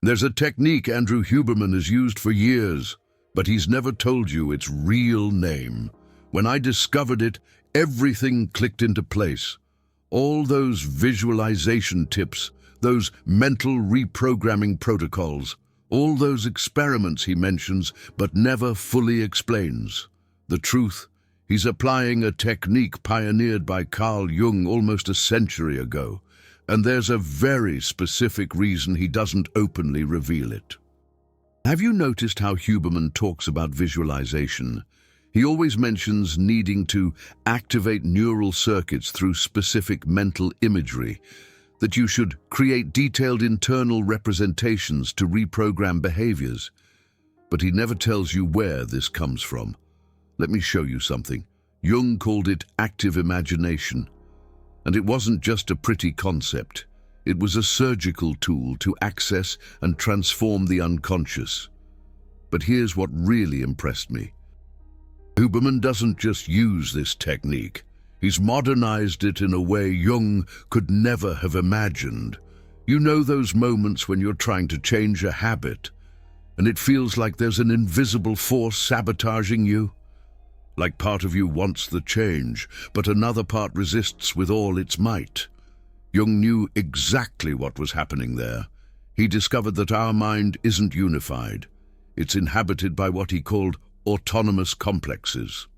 There's a technique Andrew Huberman has used for years, but he's never told you its real name. When I discovered it, everything clicked into place. All those visualization tips, those mental reprogramming protocols, all those experiments he mentions but never fully explains. The truth, he's applying a technique pioneered by Carl Jung almost a century ago, and there's a very specific reason he doesn't openly reveal it. Have you noticed how Huberman talks about visualization? He always mentions needing to activate neural circuits through specific mental imagery, that you should create detailed internal representations to reprogram behaviors. But he never tells you where this comes from. Let me show you something. Jung called it active imagination. And it wasn't just a pretty concept. It was a surgical tool to access and transform the unconscious. But here's what really impressed me. Huberman doesn't just use this technique. He's modernized it in a way Jung could never have imagined. You know those moments when you're trying to change a habit, and it feels like there's an invisible force sabotaging you? Like part of you wants the change, but another part resists with all its might. Jung knew exactly what was happening there. He discovered that our mind isn't unified. It's inhabited by what he called autonomous complexes.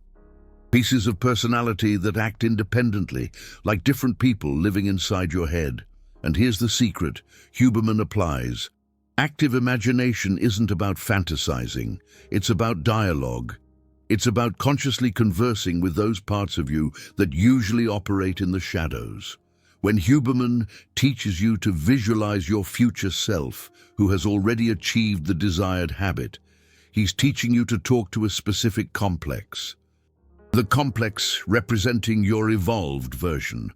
Pieces of personality that act independently, like different people living inside your head. And here's the secret Huberman applies. Active imagination isn't about fantasizing. It's about dialogue. It's about consciously conversing with those parts of you that usually operate in the shadows. When Huberman teaches you to visualize your future self, who has already achieved the desired habit, he's teaching you to talk to a specific complex. The complex representing your evolved version.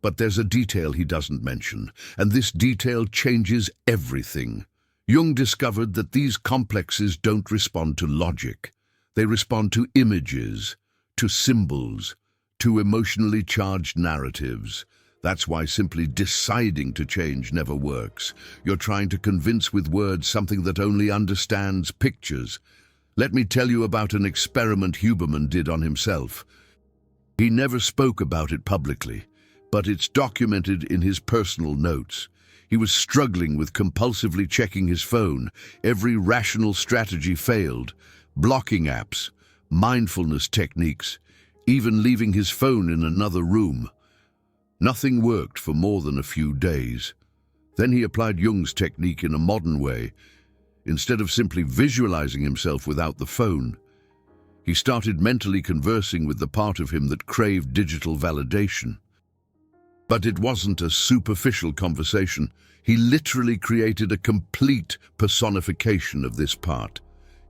But there's a detail he doesn't mention, and this detail changes everything. Jung discovered that these complexes don't respond to logic. They respond to images, to symbols, to emotionally charged narratives. That's why simply deciding to change never works. You're trying to convince with words something that only understands pictures. Let me tell you about an experiment Huberman did on himself. He never spoke about it publicly, but it's documented in his personal notes. He was struggling with compulsively checking his phone. Every rational strategy failed. Blocking apps, mindfulness techniques, even leaving his phone in another room. Nothing worked for more than a few days. Then he applied Jung's technique in a modern way. Instead of simply visualizing himself without the phone, he started mentally conversing with the part of him that craved digital validation. But it wasn't a superficial conversation. He literally created a complete personification of this part.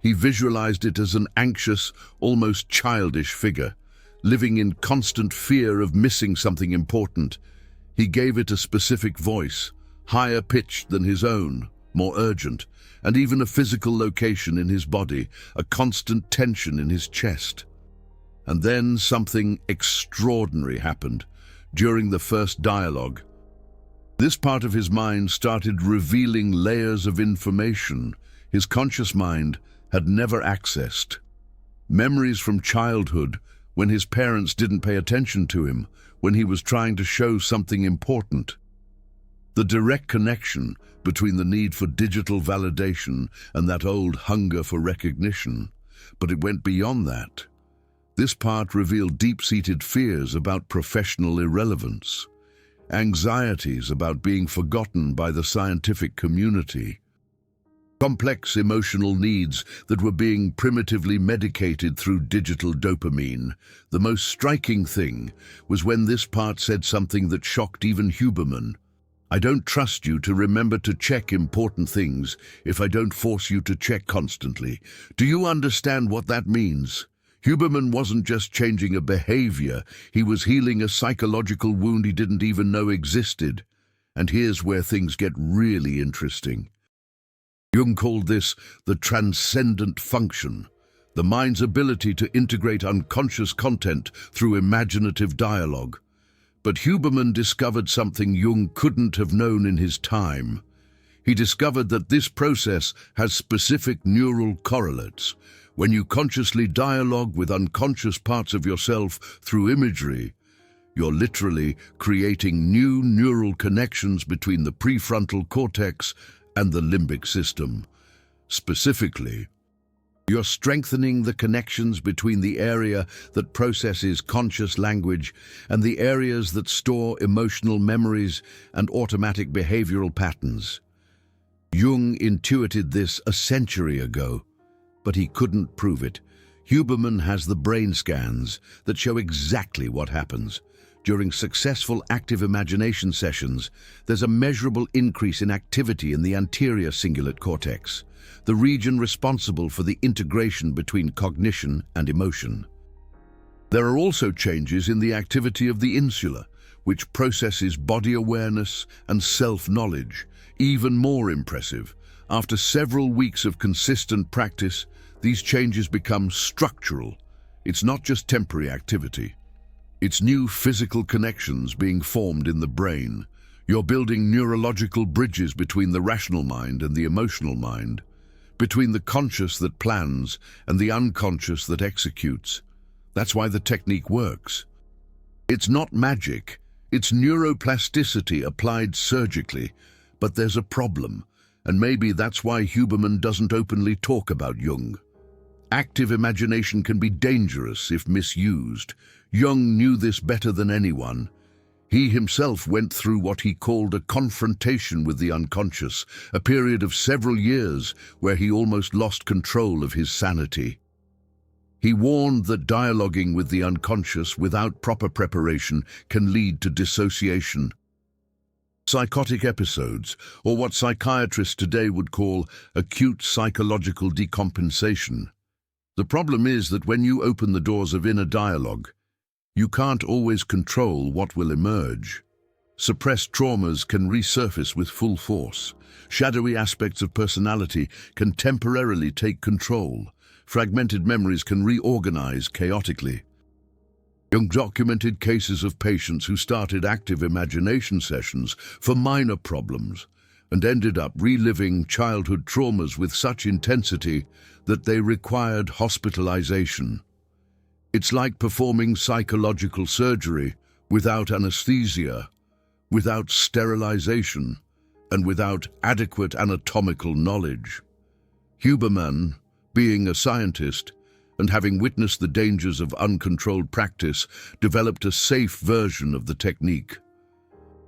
He visualized it as an anxious, almost childish figure, living in constant fear of missing something important. He gave it a specific voice, higher pitched than his own, more urgent, and even a physical location in his body, a constant tension in his chest. And then something extraordinary happened during the first dialogue. This part of his mind started revealing layers of information his conscious mind had never accessed. Memories from childhood, when his parents didn't pay attention to him, when he was trying to show something important. The direct connection between the need for digital validation and that old hunger for recognition. But it went beyond that. This part revealed deep-seated fears about professional irrelevance, anxieties about being forgotten by the scientific community, complex emotional needs that were being primitively medicated through digital dopamine. The most striking thing was when this part said something that shocked even Huberman. I don't trust you to remember to check important things if I don't force you to check constantly. Do you understand what that means? Huberman wasn't just changing a behavior, he was healing a psychological wound he didn't even know existed. And here's where things get really interesting. Jung called this the transcendent function, the mind's ability to integrate unconscious content through imaginative dialogue. But Huberman discovered something Jung couldn't have known in his time. He discovered that this process has specific neural correlates. When you consciously dialogue with unconscious parts of yourself through imagery, you're literally creating new neural connections between the prefrontal cortex and the limbic system. Specifically, you're strengthening the connections between the area that processes conscious language and the areas that store emotional memories and automatic behavioral patterns. Jung intuited this a century ago, but he couldn't prove it. Huberman has the brain scans that show exactly what happens. During successful active imagination sessions, there's a measurable increase in activity in the anterior cingulate cortex, the region responsible for the integration between cognition and emotion. There are also changes in the activity of the insula, which processes body awareness and self-knowledge. Even more impressive, after several weeks of consistent practice, these changes become structural. It's not just temporary activity. It's new physical connections being formed in the brain. You're building neurological bridges between the rational mind and the emotional mind, between the conscious that plans and the unconscious that executes. That's why the technique works. It's not magic, it's neuroplasticity applied surgically, but there's a problem, and maybe that's why Huberman doesn't openly talk about Jung. Active imagination can be dangerous if misused. Jung knew this better than anyone. He himself went through what he called a confrontation with the unconscious, a period of several years where he almost lost control of his sanity. He warned that dialoguing with the unconscious without proper preparation can lead to dissociation, psychotic episodes, or what psychiatrists today would call acute psychological decompensation. The problem is that when you open the doors of inner dialogue, you can't always control what will emerge. Suppressed traumas can resurface with full force. Shadowy aspects of personality can temporarily take control. Fragmented memories can reorganize chaotically. Jung documented cases of patients who started active imagination sessions for minor problems and ended up reliving childhood traumas with such intensity that they required hospitalization. It's like performing psychological surgery without anesthesia, without sterilization, and without adequate anatomical knowledge. Huberman, being a scientist and having witnessed the dangers of uncontrolled practice, developed a safe version of the technique.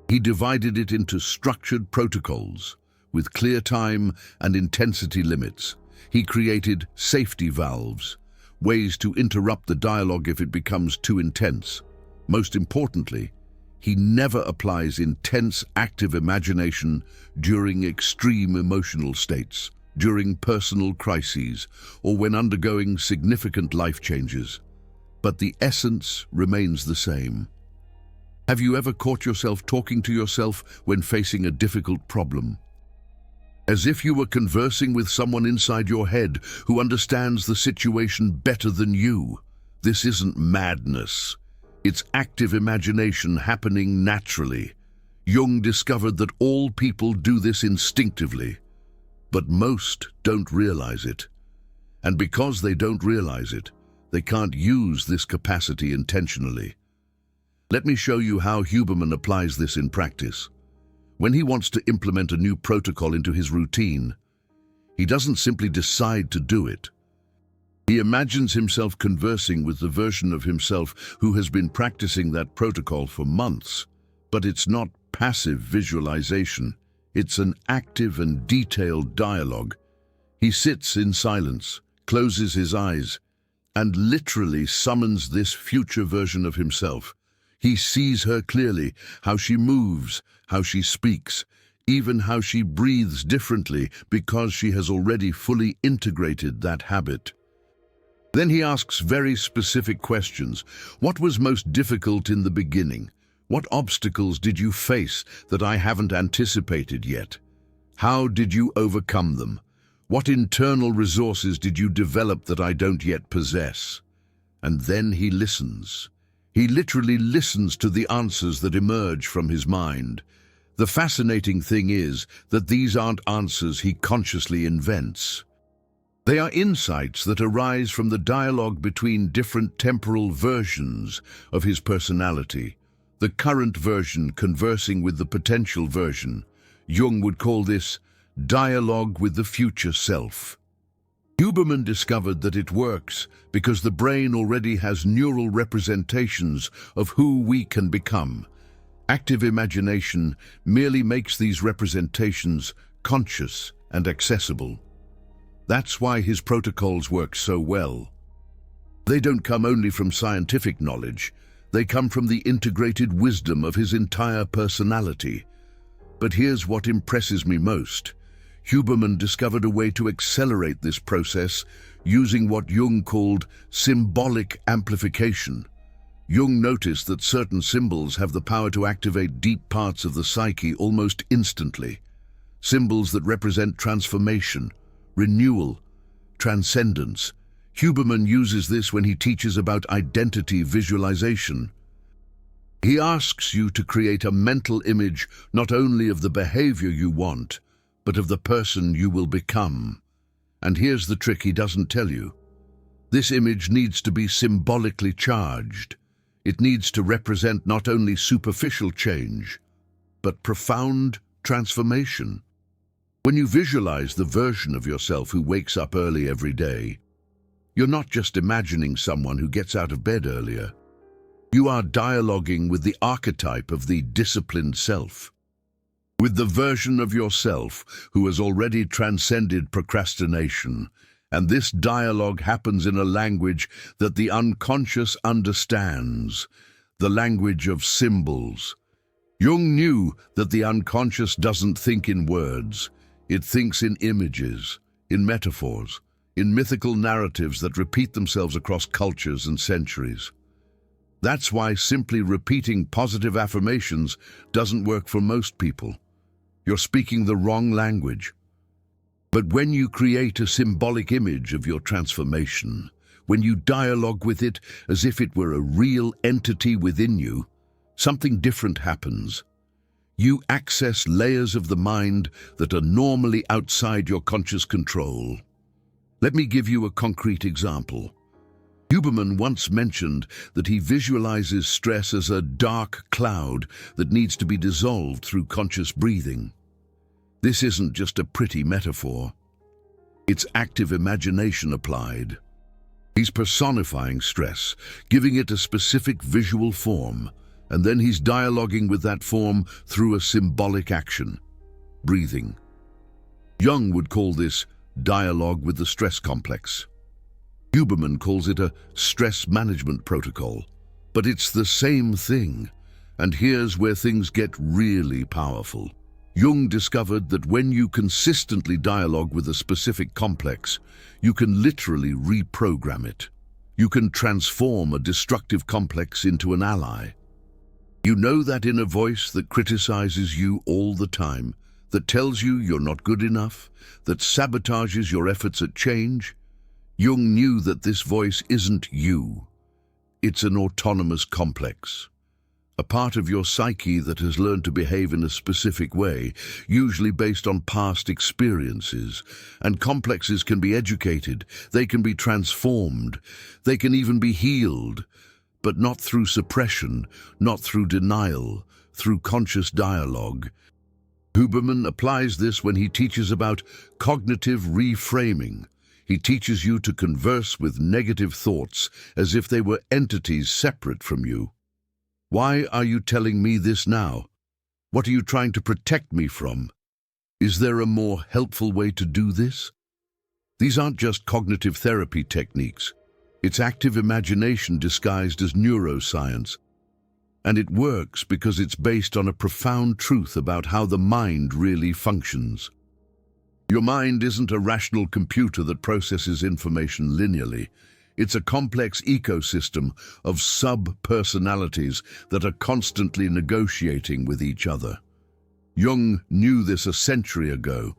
He divided it into structured protocols with clear time and intensity limits. He created safety valves, ways to interrupt the dialogue if it becomes too intense. Most importantly, he never applies intense active imagination during extreme emotional states, during personal crises, or when undergoing significant life changes. But the essence remains the same. Have you ever caught yourself talking to yourself when facing a difficult problem? As if you were conversing with someone inside your head who understands the situation better than you. This isn't madness. It's active imagination happening naturally. Jung discovered that all people do this instinctively, but most don't realize it. And because they don't realize it, they can't use this capacity intentionally. Let me show you how Huberman applies this in practice. When he wants to implement a new protocol into his routine, he doesn't simply decide to do it. He imagines himself conversing with the version of himself who has been practicing that protocol for months. But it's not passive visualization. It's an active and detailed dialogue. He sits in silence, closes his eyes, and literally summons this future version of himself. He sees her clearly, how she moves, how she speaks, even how she breathes differently because she has already fully integrated that habit. Then he asks very specific questions. What was most difficult in the beginning? What obstacles did you face that I haven't anticipated yet? How did you overcome them? What internal resources did you develop that I don't yet possess? And then he listens. He literally listens to the answers that emerge from his mind. The fascinating thing is that these aren't answers he consciously invents. They are insights that arise from the dialogue between different temporal versions of his personality, the current version conversing with the potential version. Jung would call this dialogue with the future self. Huberman discovered that it works because the brain already has neural representations of who we can become. Active imagination merely makes these representations conscious and accessible. That's why his protocols work so well. They don't come only from scientific knowledge, they come from the integrated wisdom of his entire personality. But here's what impresses me most. Huberman discovered a way to accelerate this process using what Jung called symbolic amplification. Jung noticed that certain symbols have the power to activate deep parts of the psyche almost instantly. Symbols that represent transformation, renewal, transcendence. Huberman uses this when he teaches about identity visualization. He asks you to create a mental image not only of the behavior you want, but of the person you will become. And here's the trick he doesn't tell you. This image needs to be symbolically charged. It needs to represent not only superficial change, but profound transformation. When you visualize the version of yourself who wakes up early every day, you're not just imagining someone who gets out of bed earlier. You are dialoguing with the archetype of the disciplined self, with the version of yourself who has already transcended procrastination. And this dialogue happens in a language that the unconscious understands, the language of symbols. Jung knew that the unconscious doesn't think in words. It thinks in images, in metaphors, in mythical narratives that repeat themselves across cultures and centuries. That's why simply repeating positive affirmations doesn't work for most people. You're speaking the wrong language. But when you create a symbolic image of your transformation, when you dialogue with it as if it were a real entity within you, something different happens. You access layers of the mind that are normally outside your conscious control. Let me give you a concrete example. Huberman once mentioned that he visualizes stress as a dark cloud that needs to be dissolved through conscious breathing. This isn't just a pretty metaphor. It's active imagination applied. He's personifying stress, giving it a specific visual form, and then he's dialoguing with that form through a symbolic action, breathing. Jung would call this dialogue with the stress complex. Huberman calls it a stress management protocol. But it's the same thing, and here's where things get really powerful. Jung discovered that when you consistently dialogue with a specific complex, you can literally reprogram it. You can transform a destructive complex into an ally. You know that inner voice that criticizes you all the time, that tells you you're not good enough, that sabotages your efforts at change? Jung knew that this voice isn't you. It's an autonomous complex. A part of your psyche that has learned to behave in a specific way, usually based on past experiences. And complexes can be educated, they can be transformed, they can even be healed, but not through suppression, not through denial, through conscious dialogue. Huberman applies this when he teaches about cognitive reframing. He teaches you to converse with negative thoughts as if they were entities separate from you. Why are you telling me this now? What are you trying to protect me from? Is there a more helpful way to do this? These aren't just cognitive therapy techniques. It's active imagination disguised as neuroscience. And it works because it's based on a profound truth about how the mind really functions. Your mind isn't a rational computer that processes information linearly. It's a complex ecosystem of sub-personalities that are constantly negotiating with each other. Jung knew this a century ago.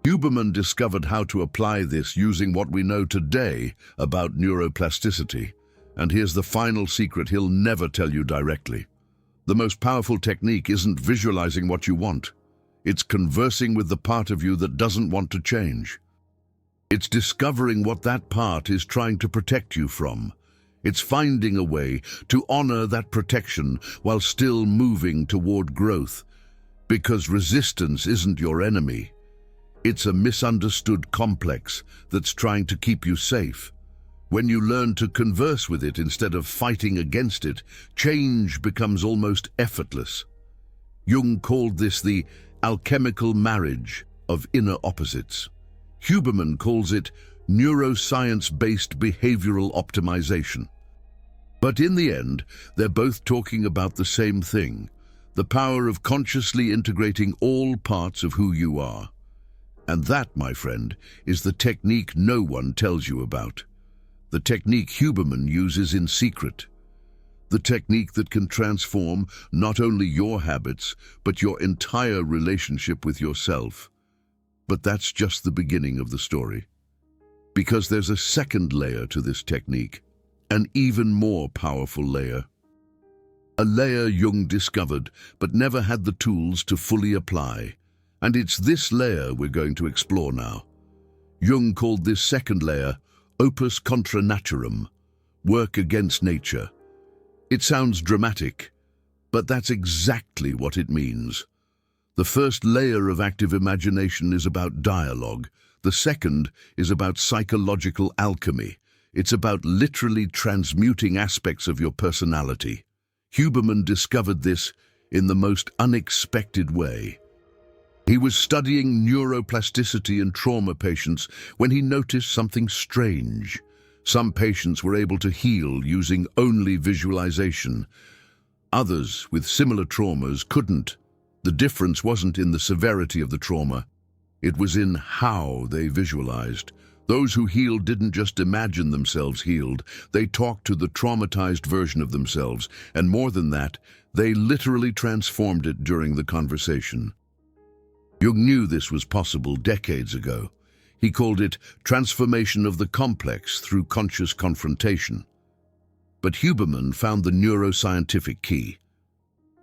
Huberman discovered how to apply this using what we know today about neuroplasticity. And here's the final secret he'll never tell you directly. The most powerful technique isn't visualizing what you want. It's conversing with the part of you that doesn't want to change. It's discovering what that part is trying to protect you from. It's finding a way to honor that protection while still moving toward growth. Because resistance isn't your enemy. It's a misunderstood complex that's trying to keep you safe. When you learn to converse with it instead of fighting against it, change becomes almost effortless. Jung called this the alchemical marriage of inner opposites. Huberman calls it neuroscience-based behavioral optimization. But in the end, they're both talking about the same thing, the power of consciously integrating all parts of who you are. And that, my friend, is the technique no one tells you about. The technique Huberman uses in secret. The technique that can transform not only your habits, but your entire relationship with yourself. But that's just the beginning of the story. Because there's a second layer to this technique, an even more powerful layer. A layer Jung discovered, but never had the tools to fully apply. And it's this layer we're going to explore now. Jung called this second layer opus contra naturam, work against nature. It sounds dramatic, but that's exactly what it means. The first layer of active imagination is about dialogue. The second is about psychological alchemy. It's about literally transmuting aspects of your personality. Huberman discovered this in the most unexpected way. He was studying neuroplasticity in trauma patients when he noticed something strange. Some patients were able to heal using only visualization. Others with similar traumas couldn't. The difference wasn't in the severity of the trauma. It was in how they visualized. Those who healed didn't just imagine themselves healed. They talked to the traumatized version of themselves, and more than that, they literally transformed it during the conversation. Jung knew this was possible decades ago. He called it transformation of the complex through conscious confrontation. But Huberman found the neuroscientific key.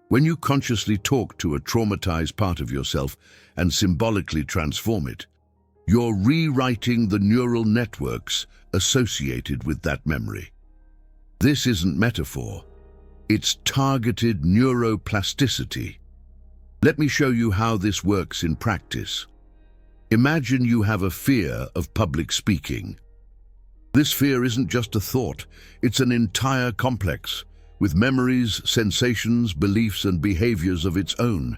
When you consciously talk to a traumatized part of yourself and symbolically transform it, you're rewriting the neural networks associated with that memory. This isn't metaphor. It's targeted neuroplasticity. Let me show you how this works in practice. Imagine you have a fear of public speaking. This fear isn't just a thought, it's an entire complex, with memories, sensations, beliefs, and behaviors of its own.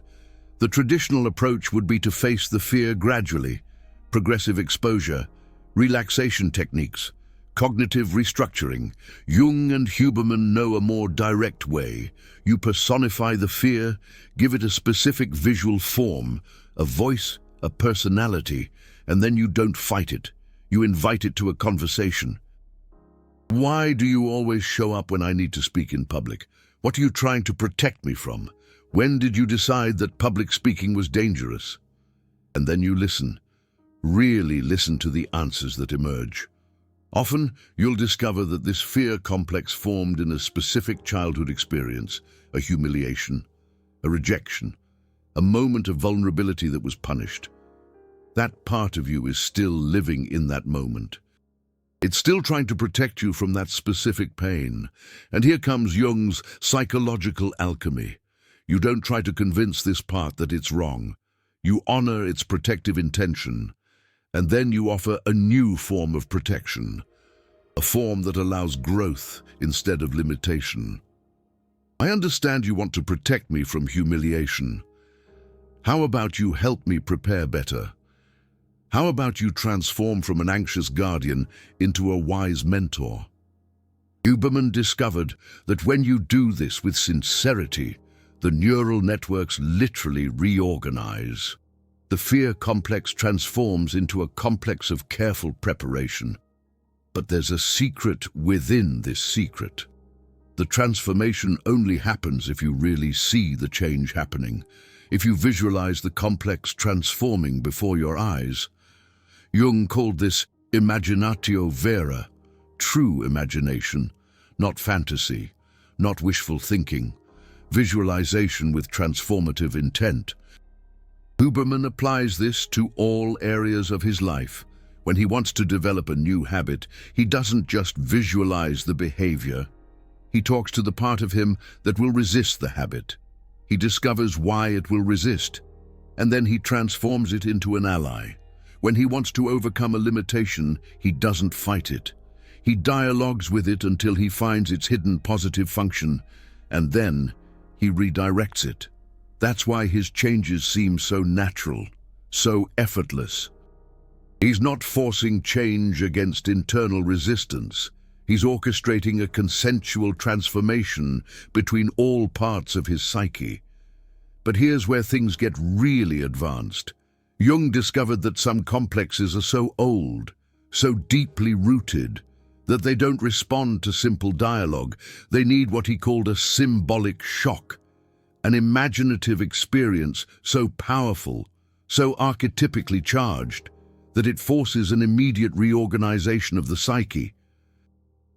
The traditional approach would be to face the fear gradually: progressive exposure, relaxation techniques, cognitive restructuring. Jung and Huberman know a more direct way. You personify the fear, give it a specific visual form, a voice, a personality, and then you don't fight it. You invite it to a conversation. Why do you always show up when I need to speak in public? What are you trying to protect me from? When did you decide that public speaking was dangerous? And then you listen. Really listen to the answers that emerge. Often, you'll discover that this fear complex formed in a specific childhood experience, a humiliation, a rejection, a moment of vulnerability that was punished. That part of you is still living in that moment. It's still trying to protect you from that specific pain. And here comes Jung's psychological alchemy. You don't try to convince this part that it's wrong. You honor its protective intention. And then you offer a new form of protection, a form that allows growth instead of limitation. I understand you want to protect me from humiliation. How about you help me prepare better? How about you transform from an anxious guardian into a wise mentor? Huberman discovered that when you do this with sincerity, the neural networks literally reorganize. The fear complex transforms into a complex of careful preparation. But there's a secret within this secret. The transformation only happens if you really see the change happening, if you visualize the complex transforming before your eyes. Jung called this imaginatio vera, true imagination, not fantasy, not wishful thinking, visualization with transformative intent. Huberman applies this to all areas of his life. When he wants to develop a new habit, he doesn't just visualize the behavior. He talks to the part of him that will resist the habit. He discovers why it will resist, and then he transforms it into an ally. When he wants to overcome a limitation, he doesn't fight it. He dialogues with it until he finds its hidden positive function, and then he redirects it. That's why his changes seem so natural, so effortless. He's not forcing change against internal resistance. He's orchestrating a consensual transformation between all parts of his psyche. But here's where things get really advanced. Jung discovered that some complexes are so old, so deeply rooted, that they don't respond to simple dialogue. They need what he called a symbolic shock, an imaginative experience so powerful, so archetypically charged, that it forces an immediate reorganization of the psyche.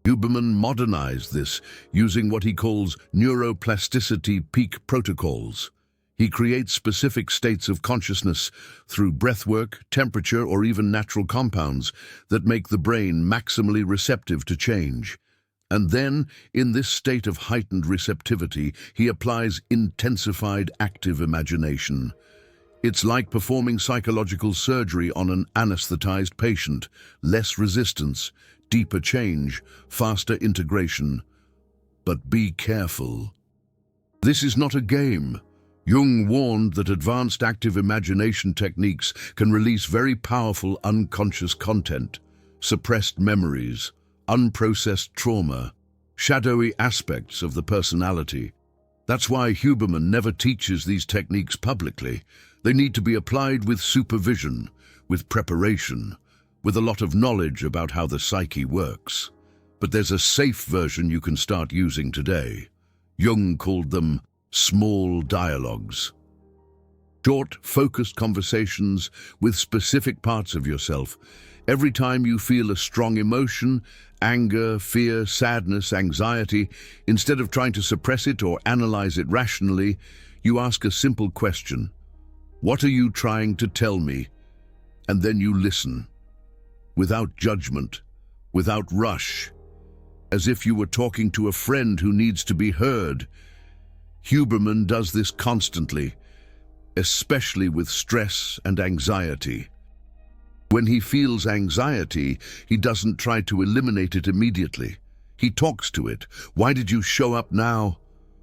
Huberman modernized this using what he calls neuroplasticity peak protocols. He creates specific states of consciousness through breathwork, temperature, or even natural compounds that make the brain maximally receptive to change. And then, in this state of heightened receptivity, he applies intensified active imagination. It's like performing psychological surgery on an anesthetized patient. Less resistance, deeper change, faster integration. But be careful. This is not a game. Jung warned that advanced active imagination techniques can release very powerful unconscious content, suppressed memories, unprocessed trauma, shadowy aspects of the personality. That's why Huberman never teaches these techniques publicly. They need to be applied with supervision, with preparation, with a lot of knowledge about how the psyche works. But there's a safe version you can start using today. Jung called them small dialogues. Short, focused conversations with specific parts of yourself. Every time you feel a strong emotion, anger, fear, sadness, anxiety, instead of trying to suppress it or analyze it rationally, you ask a simple question. What are you trying to tell me? And then you listen. Without judgment, without rush, as if you were talking to a friend who needs to be heard. Huberman does this constantly, especially with stress and anxiety. When he feels anxiety, he doesn't try to eliminate it immediately. He talks to it. Why did you show up now?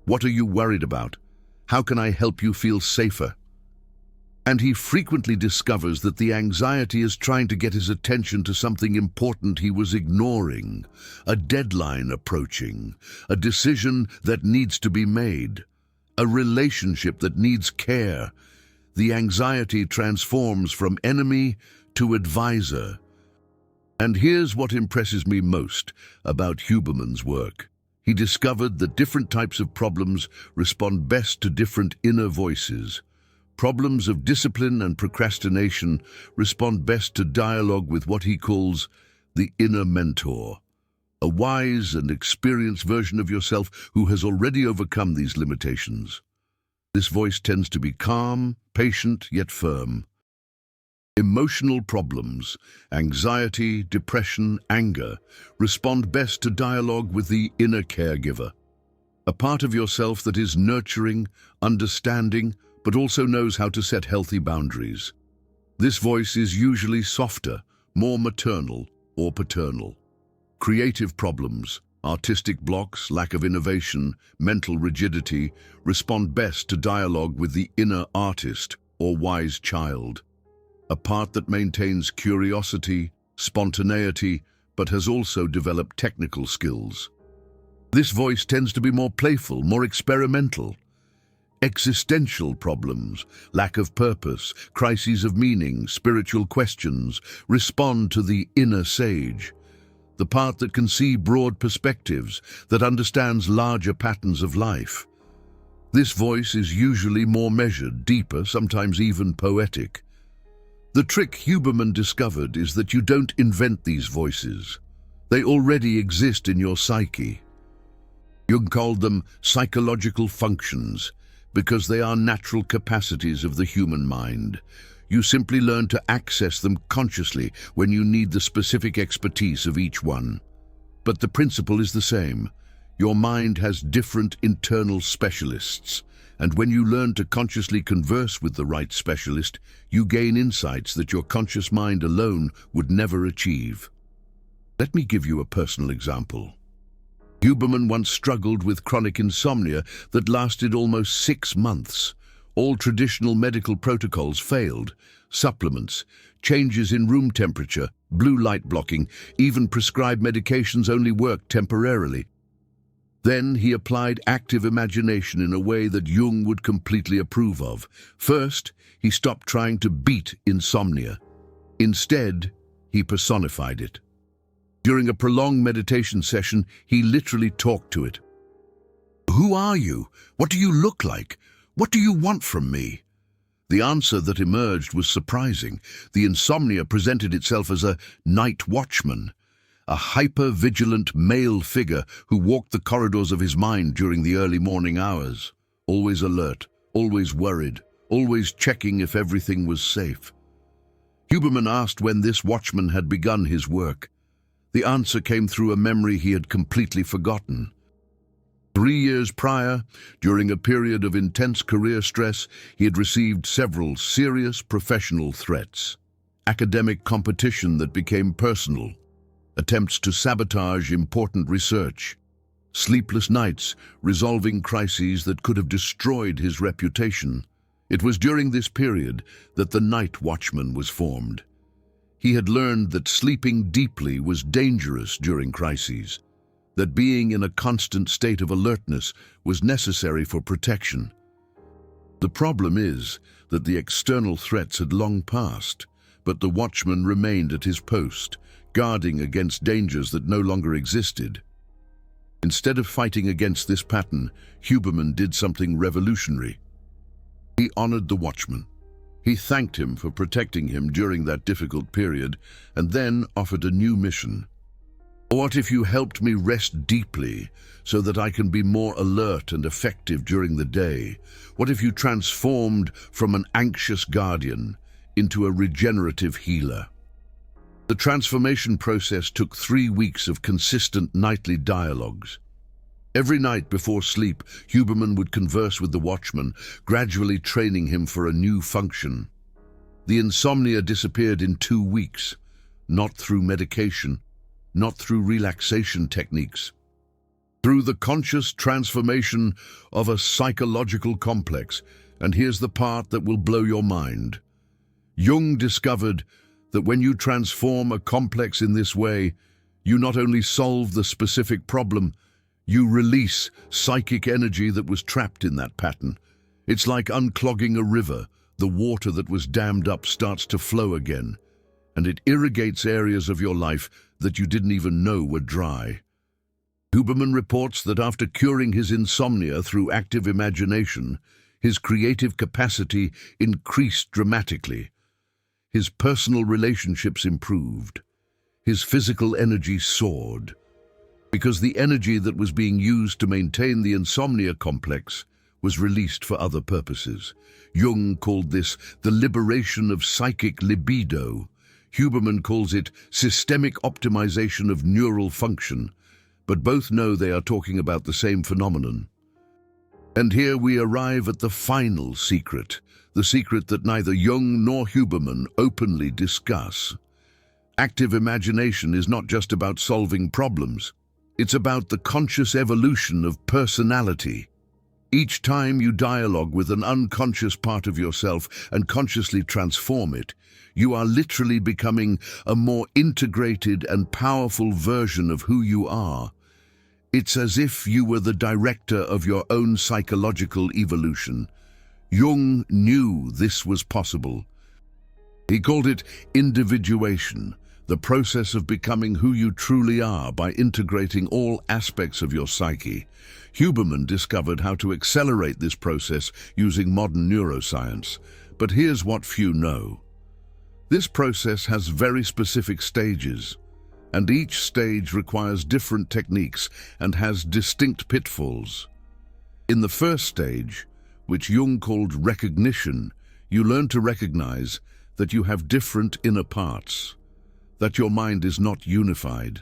What are you worried about? How can I help you feel safer? And he frequently discovers that the anxiety is trying to get his attention to something important he was ignoring, a deadline approaching, a decision that needs to be made, a relationship that needs care. The anxiety transforms from enemy to advisor. And here's what impresses me most about Huberman's work. He discovered that different types of problems respond best to different inner voices. Problems of discipline and procrastination respond best to dialogue with what he calls the inner mentor, a wise and experienced version of yourself who has already overcome these limitations. This voice tends to be calm, patient, yet firm. Emotional problems, anxiety, depression, anger, respond best to dialogue with the inner caregiver, a part of yourself that is nurturing, understanding, but also knows how to set healthy boundaries. This voice is usually softer, more maternal or paternal. Creative problems, artistic blocks, lack of innovation, mental rigidity respond best to dialogue with the inner artist or wise child, a part that maintains curiosity, spontaneity, but has also developed technical skills. This voice tends to be more playful, more experimental. Existential problems, lack of purpose, crises of meaning, spiritual questions respond to the inner sage, the part that can see broad perspectives, that understands larger patterns of life. This voice is usually more measured, deeper, sometimes even poetic. The trick Huberman discovered is that you don't invent these voices. They already exist in your psyche. Jung called them psychological functions because they are natural capacities of the human mind. You simply learn to access them consciously when you need the specific expertise of each one. But the principle is the same. Your mind has different internal specialists, and when you learn to consciously converse with the right specialist, you gain insights that your conscious mind alone would never achieve. Let me give you a personal example. Huberman once struggled with chronic insomnia that lasted almost 6 months. All traditional medical protocols failed. Supplements, changes in room temperature, blue light blocking, even prescribed medications only worked temporarily. Then he applied active imagination in a way that Jung would completely approve of. First, he stopped trying to beat insomnia. Instead, he personified it. During a prolonged meditation session, he literally talked to it. "Who are you? What do you look like? What do you want from me?" The answer that emerged was surprising. The insomnia presented itself as a night watchman, a hyper-vigilant male figure who walked the corridors of his mind during the early morning hours, always alert, always worried, always checking if everything was safe. Huberman asked when this watchman had begun his work. The answer came through a memory he had completely forgotten. 3 years prior, during a period of intense career stress, he had received several serious professional threats. Academic competition that became personal, attempts to sabotage important research, sleepless nights resolving crises that could have destroyed his reputation. It was during this period that the night watchman was formed. He had learned that sleeping deeply was dangerous during crises, that being in a constant state of alertness was necessary for protection. The problem is that the external threats had long passed, but the watchman remained at his post, guarding against dangers that no longer existed. Instead of fighting against this pattern, Huberman did something revolutionary. He honored the watchman. He thanked him for protecting him during that difficult period, and then offered a new mission. "What if you helped me rest deeply so that I can be more alert and effective during the day? What if you transformed from an anxious guardian into a regenerative healer?" The transformation process took 3 weeks of consistent nightly dialogues. Every night before sleep, Huberman would converse with the watchman, gradually training him for a new function. The insomnia disappeared in 2 weeks, not through medication, not through relaxation techniques, through the conscious transformation of a psychological complex. And here's the part that will blow your mind. Jung discovered that when you transform a complex in this way, you not only solve the specific problem, you release psychic energy that was trapped in that pattern. It's like unclogging a river. The water that was dammed up starts to flow again, and it irrigates areas of your life that you didn't even know were dry. Huberman reports that after curing his insomnia through active imagination, his creative capacity increased dramatically. His personal relationships improved. His physical energy soared, because the energy that was being used to maintain the insomnia complex was released for other purposes. Jung called this the liberation of psychic libido. Huberman calls it systemic optimization of neural function, but both know they are talking about the same phenomenon. And here we arrive at the final secret, the secret that neither Jung nor Huberman openly discuss. Active imagination is not just about solving problems. It's about the conscious evolution of personality. Each time you dialogue with an unconscious part of yourself and consciously transform it, you are literally becoming a more integrated and powerful version of who you are. It's as if you were the director of your own psychological evolution. Jung knew this was possible. He called it individuation, the process of becoming who you truly are by integrating all aspects of your psyche. Huberman discovered how to accelerate this process using modern neuroscience. But here's what few know. This process has very specific stages. And each stage requires different techniques and has distinct pitfalls. In the first stage, which Jung called recognition, you learn to recognize that you have different inner parts, that your mind is not unified,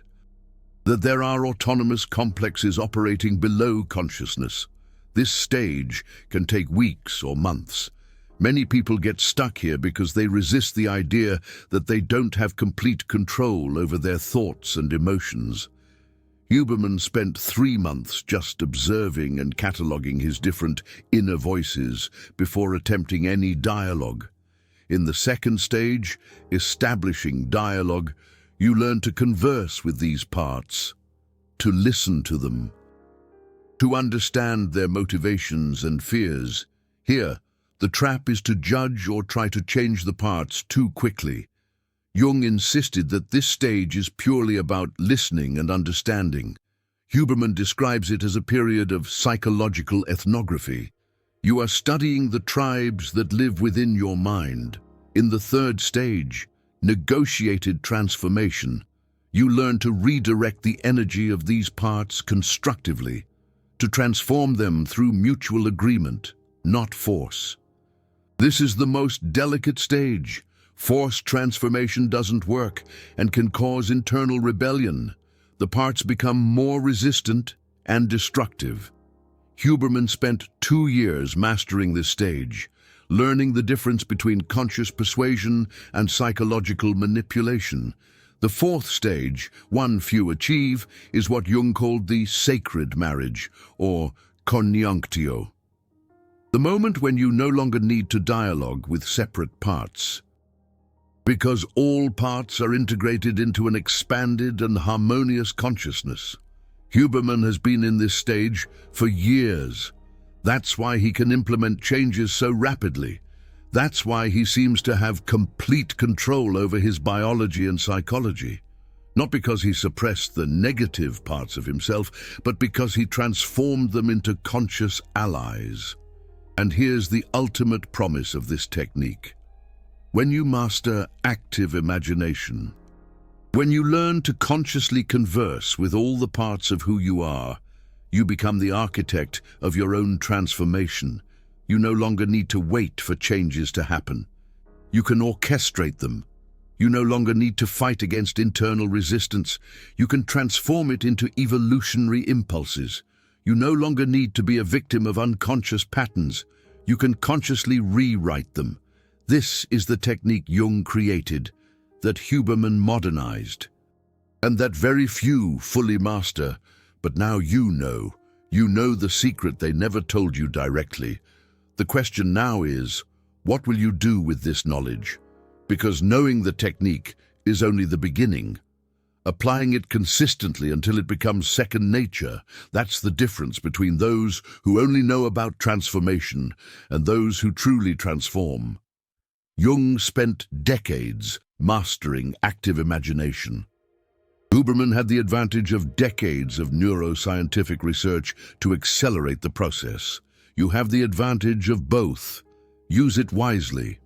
that there are autonomous complexes operating below consciousness. This stage can take weeks or months. Many people get stuck here because they resist the idea that they don't have complete control over their thoughts and emotions. Huberman spent 3 months just observing and cataloging his different inner voices before attempting any dialogue. In the second stage, establishing dialogue, you learn to converse with these parts, to listen to them, to understand their motivations and fears. Here, the trap is to judge or try to change the parts too quickly. Jung insisted that this stage is purely about listening and understanding. Huberman describes it as a period of psychological ethnography. You are studying the tribes that live within your mind. In the third stage, negotiated transformation, you learn to redirect the energy of these parts constructively, to transform them through mutual agreement, not force. This is the most delicate stage. Forced transformation doesn't work and can cause internal rebellion. The parts become more resistant and destructive. Huberman spent 2 years mastering this stage, learning the difference between conscious persuasion and psychological manipulation. The fourth stage, one few achieve, is what Jung called the sacred marriage, or conjunctio. The moment when you no longer need to dialogue with separate parts, because all parts are integrated into an expanded and harmonious consciousness. Huberman has been in this stage for years. That's why he can implement changes so rapidly. That's why he seems to have complete control over his biology and psychology. Not because he suppressed the negative parts of himself, but because he transformed them into conscious allies. And here's the ultimate promise of this technique. When you master active imagination, when you learn to consciously converse with all the parts of who you are, you become the architect of your own transformation. You no longer need to wait for changes to happen. You can orchestrate them. You no longer need to fight against internal resistance. You can transform it into evolutionary impulses. You no longer need to be a victim of unconscious patterns. You can consciously rewrite them. This is the technique Jung created, that Huberman modernized, and that very few fully master. But now you know the secret they never told you directly. The question now is, what will you do with this knowledge? Because knowing the technique is only the beginning. Applying it consistently until it becomes second nature, that's the difference between those who only know about transformation and those who truly transform. Jung spent decades mastering active imagination. Huberman had the advantage of decades of neuroscientific research to accelerate the process. You have the advantage of both. Use it wisely.